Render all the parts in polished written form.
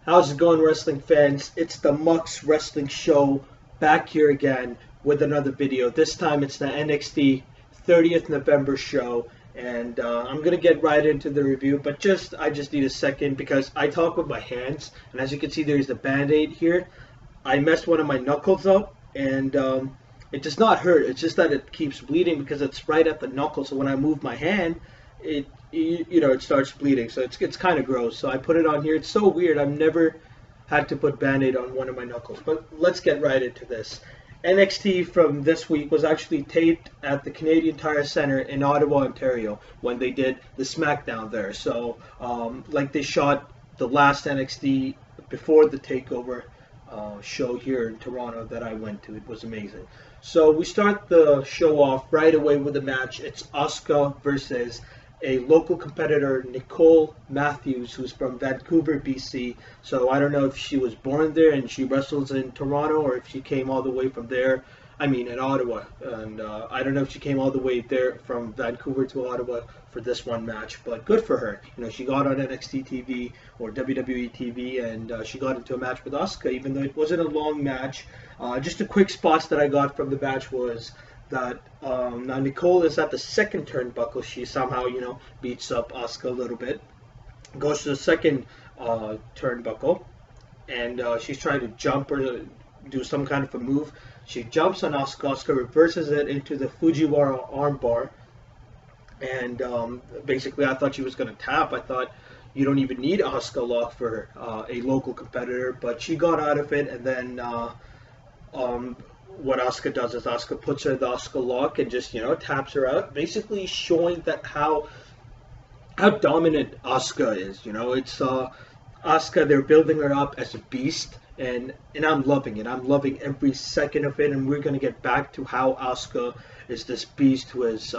How's it going, wrestling fans? It's the MUX Wrestling Show, back here again with another video. This time it's the NXT 30th November show, and I'm gonna get right into the review, but I just need a second because I talk with my hands, and as you can see there's the band-aid here. I messed one of my knuckles up, and it does not hurt. It's just that it keeps bleeding because it's right at the knuckle, so when I move my hand, it starts bleeding, so it's kind of gross. So I put it on here. It's so weird. I've never had to put band-aid on one of my knuckles. But let's get right into this. NXT from this week was actually taped at the Canadian Tire Center in Ottawa, Ontario, when they did the SmackDown there. So like they shot the last NXT before the takeover show here in Toronto that I went to. It was amazing. So we start the show off right away with a match. It's Asuka versus a local competitor, Nicole Matthews, who's from Vancouver, BC. So I don't know if she was born there and she wrestles in Toronto, or if she came all the way from there. I mean, in Ottawa. And I don't know if she came all the way there from Vancouver to Ottawa for this one match, but good for her. You know, she got on NXT TV or WWE TV, and she got into a match with Asuka, even though it wasn't a long match. Just the quick spots that I got from the match was that now Nicole is at the second turnbuckle. She somehow, beats up Asuka a little bit. Goes to the second turnbuckle, and she's trying to jump or do some kind of a move. She jumps on Asuka. Asuka reverses it into the Fujiwara armbar, and basically I thought she was going to tap. I thought you don't even need Asuka lock for a local competitor, but she got out of it, and then what Asuka does is Asuka puts her in the Asuka lock and just, taps her out, basically showing that how dominant Asuka is. It's Asuka, they're building her up as a beast, and I'm loving it. I'm loving every second of it, and we're going to get back to how Asuka is this beast who has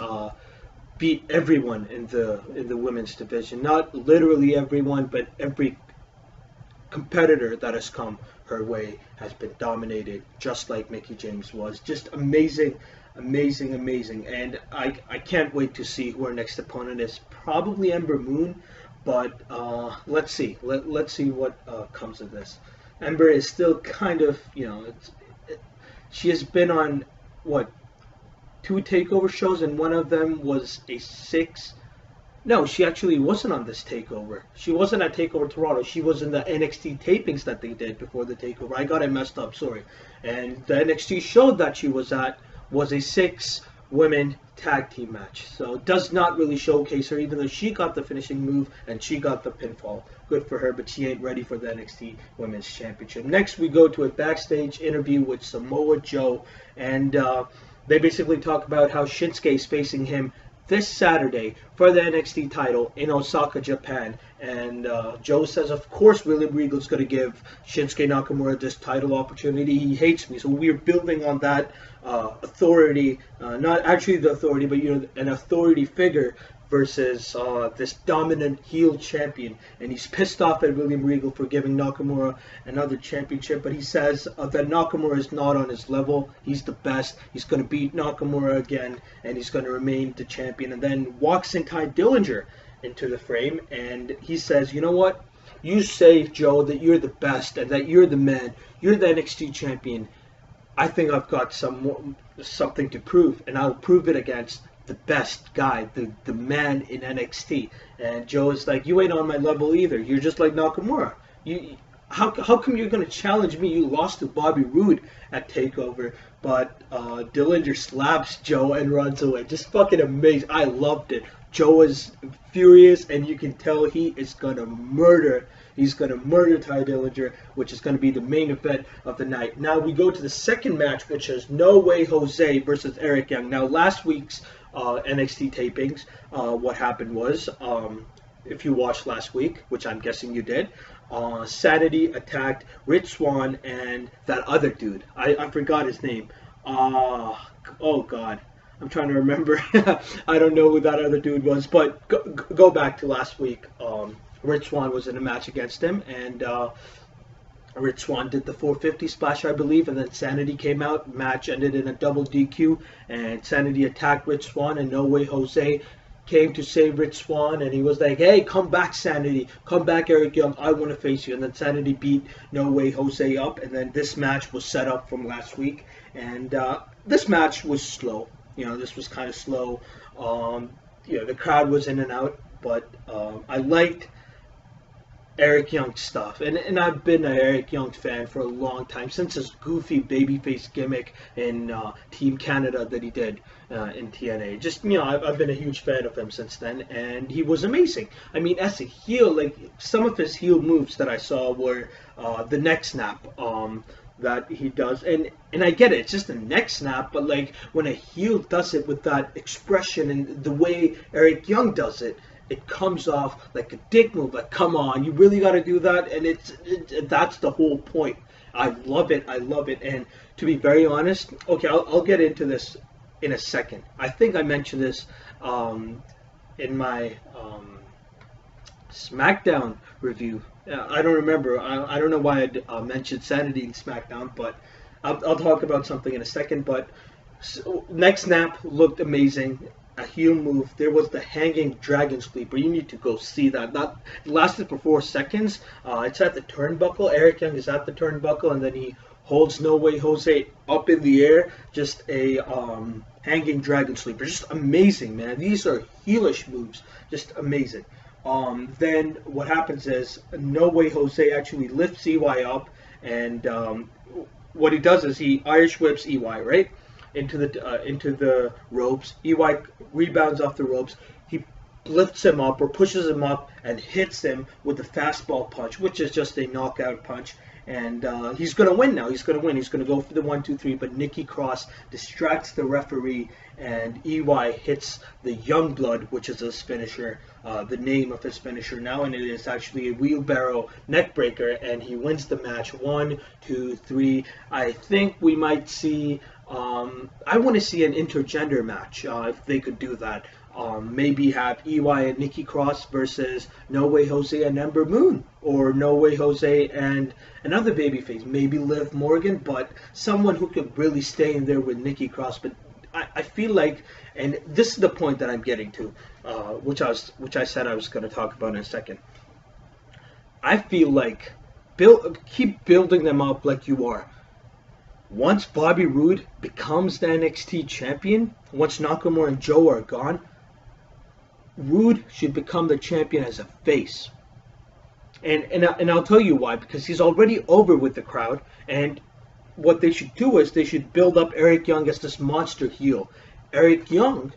beat everyone in the women's division. Not literally everyone, but every competitor that has come her way has been dominated, just like Mickie James was. Just amazing, amazing, amazing. And I can't wait to see who our next opponent is. Probably Ember Moon, but let's see. Let's see what comes of this. Ember is still kind of, she has been on, 2 takeover shows, and one of them was a 6. No, she actually wasn't on this takeover. She wasn't at Takeover Toronto. She was in the NXT tapings that they did before the takeover. I got it messed up, sorry. And the NXT show that she was at was a 6-women tag team match. So it does not really showcase her, even though she got the finishing move and she got the pinfall. Good for her, but she ain't ready for the NXT Women's Championship. Next, we go to a backstage interview with Samoa Joe, and they basically talk about how Shinsuke is facing him this Saturday for the NXT title in Osaka, Japan. And Joe says, of course, William Regal's going to give Shinsuke Nakamura this title opportunity. He hates me. So we're building on that authority, not actually the authority, but an authority figure versus this dominant heel champion. And he's pissed off at William Regal for giving Nakamura another championship, but he says that Nakamura is not on his level. He's the best. He's going to beat Nakamura again, and he's going to remain the champion. And then walks in Ty Dillinger into the frame, and he says, you know what? You say, Joe, that you're the best and that you're the man. You're the NXT champion. I think I've got something to prove, and I'll prove it against the best guy, the man in NXT. And Joe is like, you ain't on my level either. You're just like Nakamura. How come you're going to challenge me? You lost to Bobby Roode at TakeOver. But Dillinger slaps Joe and runs away. Just fucking amazing. I loved it. Joe is furious, and you can tell he is going to murder. He's going to murder Ty Dillinger, which is going to be the main event of the night. Now we go to the second match, which is No Way Jose versus Eric Young. Now last week's NXT tapings, what happened was, if you watched last week, which I'm guessing you did, Sanity attacked Rich Swann and that other dude. I forgot his name. Oh God, I'm trying to remember. I don't know who that other dude was, but go back to last week. Rich Swann was in a match against him, and Rich Swann did the 450 splash, I believe, and then Sanity came out. Match ended in a double DQ, and Sanity attacked Rich Swann, and No Way Jose came to save Rich Swann, and he was like, "Hey, come back, Sanity, come back, Eric Young, I want to face you." And then Sanity beat No Way Jose up, and then this match was set up from last week, and this match was slow. This was kind of slow. The crowd was in and out, but I liked Eric Young stuff, and I've been an Eric Young fan for a long time, since his goofy babyface gimmick in Team Canada that he did in TNA. Just I've been a huge fan of him since then, and he was amazing. I mean, as a heel, like some of his heel moves that I saw were the neck snap that he does, and I get it, it's just a neck snap, but like when a heel does it with that expression and the way Eric Young does it, it comes off like a dick move. Like, come on, you really got to do that? And that's the whole point. I love it. And to be very honest, okay, I'll get into this in a second. I think I mentioned this in my SmackDown review. I don't remember. I don't know why I mentioned Sanity in SmackDown, but I'll talk about something in a second. But neck snap looked amazing. A heel move. There was the hanging dragon sleeper. You need to go see that. That lasted for 4 seconds. It's at the turnbuckle. Eric Young is at the turnbuckle, and then he holds No Way Jose up in the air. Just a hanging dragon sleeper. Just amazing, man. These are heelish moves. Just amazing. Then what happens is No Way Jose actually lifts EY up, and what he does is he Irish whips EY, right? Into the ropes. EY rebounds off the ropes. He lifts him up or pushes him up and hits him with a fastball punch, which is just a knockout punch. And he's going to win now. He's going to win. He's going to go for the 1, 2, 3. But Nikki Cross distracts the referee, and EY hits the Youngblood, which is his finisher, the name of his finisher now, and it is actually a wheelbarrow neckbreaker, and he wins the match 1, 2, 3. I think we might see. I want to see an intergender match if they could do that. Maybe have EY and Nikki Cross versus No Way Jose and Ember Moon, or No Way Jose and another babyface, maybe Liv Morgan, but someone who could really stay in there with Nikki Cross. But I feel like, and this is the point that I'm getting to, which I said I was going to talk about in a second. I feel like keep building them up like you are. Once Bobby Roode becomes the NXT champion, once Nakamura and Joe are gone, Roode should become the champion as a face. And I'll tell you why, because he's already over with the crowd, and what they should do is they should build up Eric Young as this monster heel. Eric Young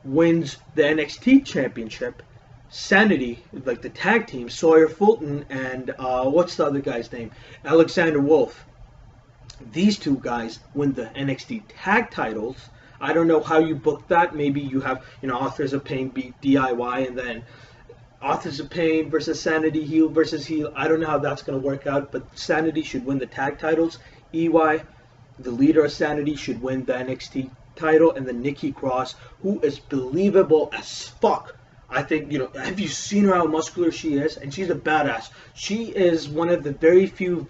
wins the NXT championship. Sanity, like the tag team, Sawyer Fulton and what's the other guy's name? Alexander Wolf. These two guys win the NXT tag titles. I don't know how you book that. Maybe you have, Authors of Pain beat DIY, and then Authors of Pain versus Sanity, heel versus heel. I don't know how that's going to work out, but Sanity should win the tag titles. EY, the leader of Sanity, should win the NXT title, and then Nikki Cross, who is believable as fuck. I think, have you seen her, how muscular she is? And she's a badass. She is one of the very few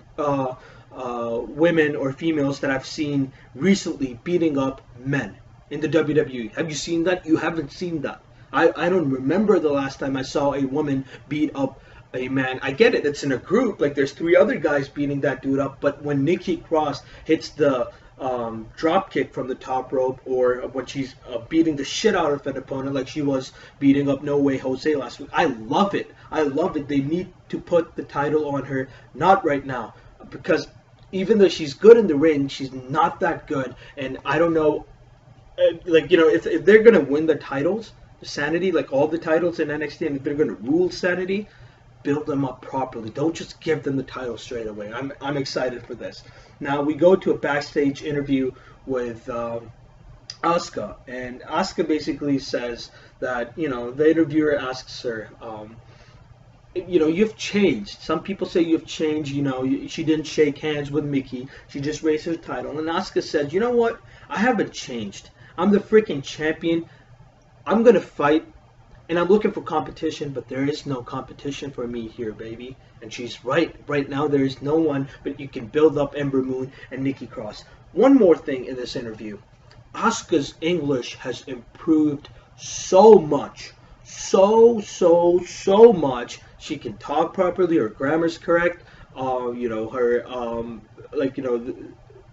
women or females that I've seen recently beating up men in the WWE. Have you seen that? You haven't seen that. I don't remember the last time I saw a woman beat up a man. I get it, it's in a group, like there's 3 other guys beating that dude up, but when Nikki Cross hits the drop kick from the top rope, or when she's beating the shit out of an opponent like she was beating up No Way Jose last week, I love it. They need to put the title on her, not right now, because even though she's good in the ring, she's not that good. And I don't know, if they're going to win the titles, Sanity, like all the titles in NXT, and if they're going to rule Sanity, build them up properly. Don't just give them the title straight away. I'm excited for this. Now we go to a backstage interview with Asuka, and Asuka basically says that, the interviewer asks her, you've changed. Some people say you've changed. She didn't shake hands with Mickey. She just raised her title. And Asuka said, you know what? I haven't changed. I'm the freaking champion. I'm going to fight. And I'm looking for competition, but there is no competition for me here, baby. And she's right. Right now, there is no one, but you can build up Ember Moon and Nikki Cross. One more thing in this interview. Asuka's English has improved so much. so much. She can talk properly. Her grammar's correct. Her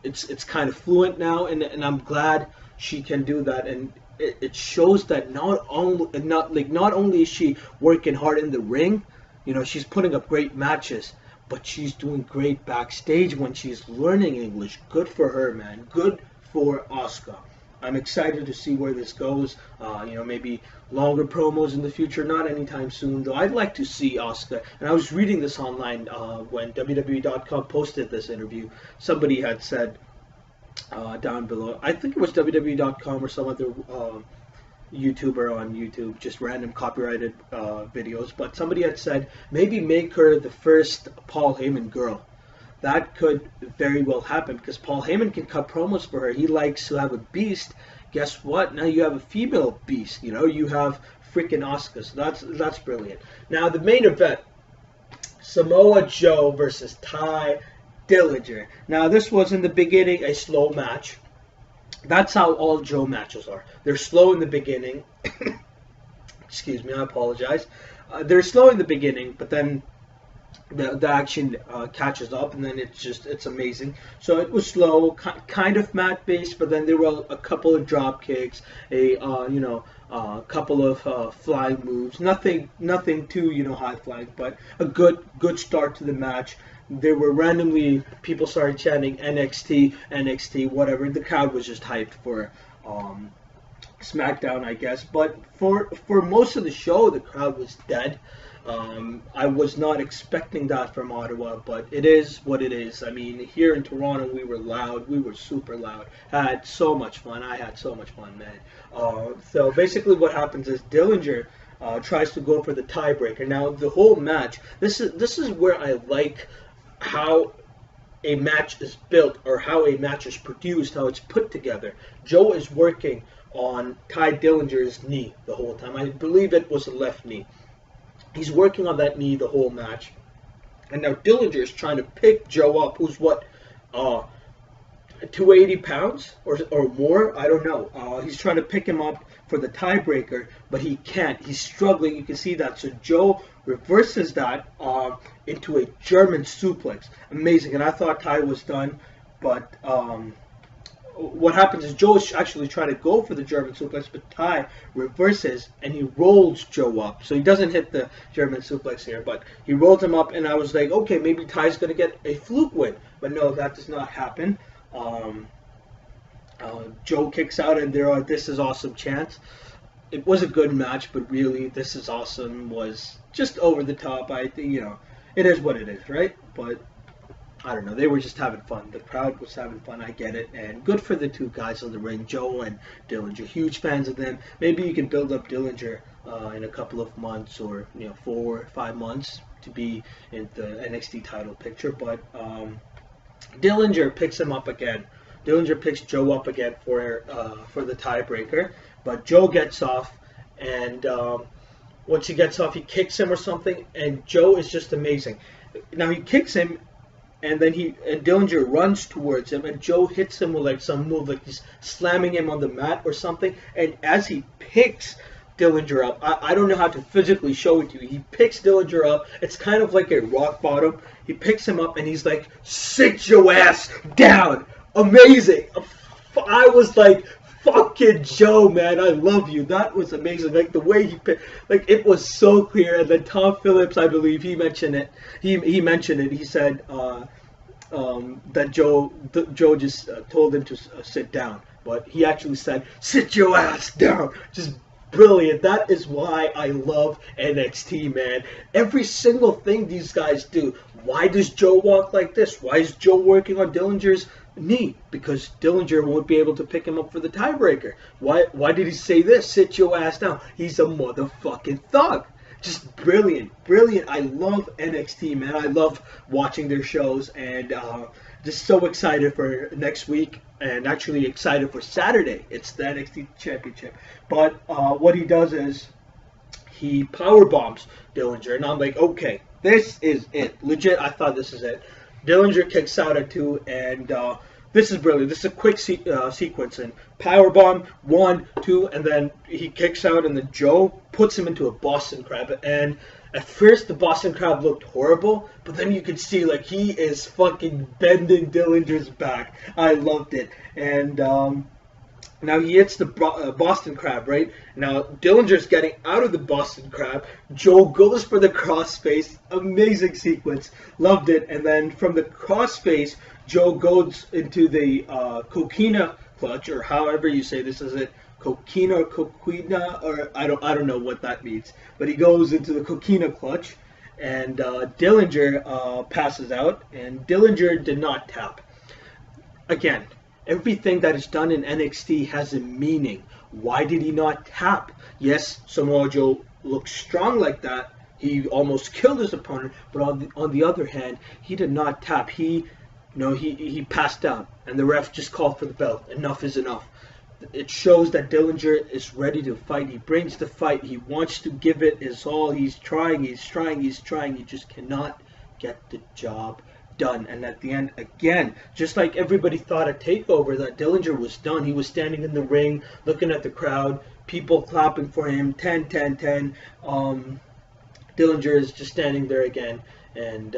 it's kind of fluent now, and I'm glad she can do that. And it shows that not only is she working hard in the ring, she's putting up great matches, but she's doing great backstage when she's learning English. Good for her, man. Good for Asuka. I'm excited to see where this goes. Maybe longer promos in the future. Not anytime soon, though. I'd like to see Asuka. And I was reading this online when WWE.com posted this interview. Somebody had said down below, I think it was WWE.com or some other YouTuber on YouTube, just random copyrighted videos. But somebody had said, maybe make her the first Paul Heyman girl. That could very well happen because Paul Heyman can cut promos for her. He likes to have a beast. Guess what? Now you have a female beast. You have freaking Asuka. So that's brilliant. Now the main event, Samoa Joe versus Ty Dillinger. Now this was in the beginning a slow match. That's how all Joe matches are. They're slow in the beginning. Excuse me, I apologize. They're slow in the beginning, but then the action catches up, and then it's amazing. So it was slow, kind of mat based, but then there were a couple of drop kicks, a couple of flying moves. Nothing too high flying, but a good start to the match. There were randomly people started chanting NXT, whatever. The crowd was just hyped for SmackDown, I guess. But for most of the show, the crowd was dead. I was not expecting that from Ottawa, but it is what it is. I mean, here in Toronto, we were loud. We were super loud. Had so much fun. I had so much fun, man. So basically what happens is Dillinger tries to go for the tiebreaker. Now, the whole match, this is where I like how a match is built or how a match is produced, how it's put together. Joe is working on Ty Dillinger's knee the whole time. I believe it was a left knee. He's working on that knee the whole match. And now Dillinger is trying to pick Joe up, who's what, 280 pounds or more? I don't know. He's trying to pick him up for the tiebreaker, but he can't. He's struggling. You can see that. So Joe reverses that into a German suplex. Amazing. And I thought Ty was done, but what happens is Joe is actually trying to go for the German suplex, but Ty reverses and he rolls Joe up. So he doesn't hit the German suplex here, but he rolls him up, and I was like, okay, maybe Ty's going to get a fluke win. But no, that does not happen. Joe kicks out, and This Is Awesome chants. It was a good match, but really, This Is Awesome was just over the top. I think, it is what it is, right? But I don't know. They were just having fun. The crowd was having fun. I get it. And good for the two guys on the ring, Joe and Dillinger. Huge fans of them. Maybe you can build up Dillinger in a couple of months or 4 or 5 months to be in the NXT title picture. But Dillinger picks him up again. Dillinger picks Joe up again for the tiebreaker. But Joe gets off, and once he gets off, he kicks him or something. And Joe is just amazing. Now he kicks him. And then Dillinger runs towards him, and Joe hits him with like some move, like he's slamming him on the mat or something. And as he picks Dillinger up, I don't know how to physically show it to you. He picks Dillinger up. It's kind of like a rock bottom. He picks him up, and he's like, "Sit your ass down." Amazing. I was like, fucking Joe, man, I love you. That was amazing. Like the way he picked, like it was so clear. And then Tom Phillips, I believe, he mentioned it. He mentioned it. He said that Joe just told him to sit down, but he actually said, "Sit your ass down." Just brilliant. That is why I love NXT, man. Every single thing these guys do. Why does Joe walk like this? Why is Joe working on Dillinger's knee? Because Dillinger won't be able to pick him up for the tiebreaker. Why did he say this? Sit your ass down. He's a motherfucking thug. Just brilliant. I love NXT, man. I love watching their shows, and just so excited for next week, and actually excited for Saturday. It's the NXT Championship. But what he does is he power bombs Dillinger, and I'm like, okay, this is it. Legit, I thought this is it. Dillinger kicks out at 2, and This is brilliant. This is a quick sequence. And powerbomb, 1, 2, and then he kicks out, and then Joe puts him into a Boston Crab. And at first, the Boston Crab looked horrible, but then you could see, like, he is fucking bending Dillinger's back. I loved it. And now he hits the Boston Crab, right? Now Dillinger's getting out of the Boston Crab. Joe goes for the crossface. Amazing sequence. Loved it. And then from the crossface, Joe goes into the coquina clutch, or however you say this. Is it coquina or coquina? Or I don't know what that means. But he goes into the coquina clutch, and Dillinger passes out, and Dillinger did not tap. Again, everything that is done in NXT has a meaning. Why did he not tap? Yes, Samoa Joe looks strong like that. He almost killed his opponent, but on the other hand, he did not tap. He passed out, and the ref just called for the belt. Enough is enough. It shows that Dillinger is ready to fight. He brings the fight. He wants to give it his all. He's trying. He just cannot get the job done. And at the end, again, just like everybody thought at TakeOver that Dillinger was done, he was standing in the ring, looking at the crowd, people clapping for him, 10, 10, 10. Dillinger is just standing there again. And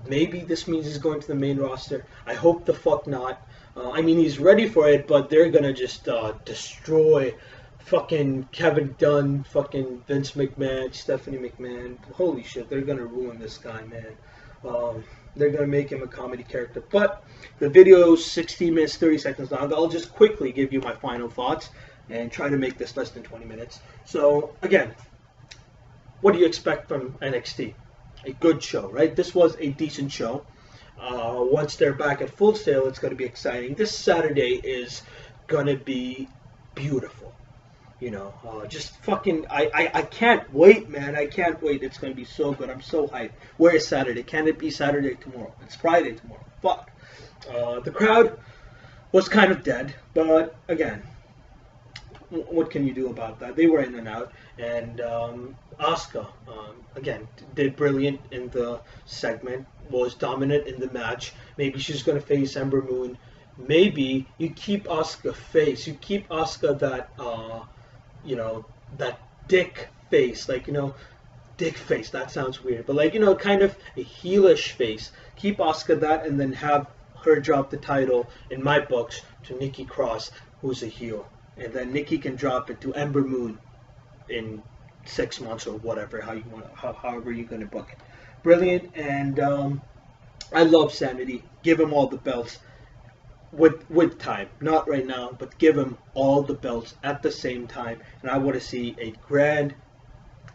maybe this means he's going to the main roster. I hope the fuck not. I mean, he's ready for it, but they're going to just destroy fucking Kevin Dunn, fucking Vince McMahon, Stephanie McMahon. Holy shit, they're going to ruin this guy, man. They're going to make him a comedy character. But the video is 16 minutes, 30 seconds long. I'll just quickly give you my final thoughts and try to make this less than 20 minutes. So, again, what do you expect from NXT? A good show, right? This was a decent show. Once they're back at Full Sail, it's going to be exciting. This Saturday is going to be beautiful. You know, just fucking, I can't wait, man. I can't wait. It's going to be so good. I'm so hyped. Where is Saturday? Can it be Saturday tomorrow? It's Friday tomorrow. Fuck. The crowd was kind of dead, but again, what can you do about that? They were in and out, and Asuka, again, did brilliant in the segment, was dominant in the match. Maybe she's going to face Ember Moon. Maybe you keep Asuka face. You keep Asuka that, you know, that dick face. Like, you know, dick face. That sounds weird. But, like, you know, kind of a heelish face. Keep Asuka that, and then have her drop the title, in my books, to Nikki Cross, who's a heel. And then Nikki can drop it to Ember Moon in 6 months or whatever, however you're going to book it. Brilliant, and I love Sanity. Give him all the belts with time. Not right now, but give him all the belts at the same time. And I want to see a grand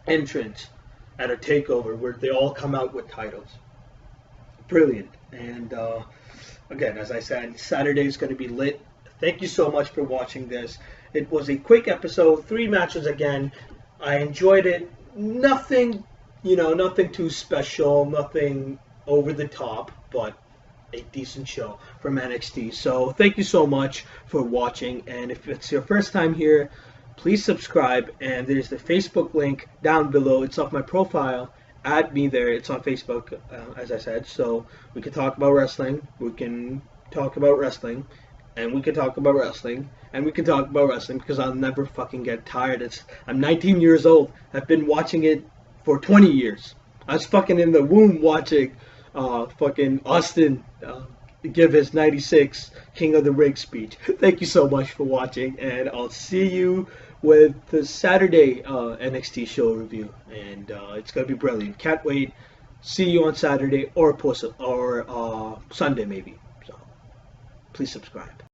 entrance at a TakeOver where they all come out with titles. Brilliant. And again, as I said, Saturday is going to be lit. Thank you so much for watching this. It was a quick episode, 3 matches again. I enjoyed it. Nothing, you know, nothing too special, nothing over the top, but a decent show from NXT. So thank you so much for watching. And if it's your first time here, please subscribe. And there's the Facebook link down below. It's off my profile. Add me there. It's on Facebook, as I said. So we can talk about wrestling. We can talk about wrestling. And we can talk about wrestling, and we can talk about wrestling because I'll never fucking get tired. I'm 19 years old. I've been watching it for 20 years. I was fucking in the womb watching fucking Austin give his 96 King of the Ring speech. Thank you so much for watching, and I'll see you with the Saturday NXT show review, and it's gonna be brilliant. Can't wait. See you on Saturday or Sunday maybe. So please subscribe.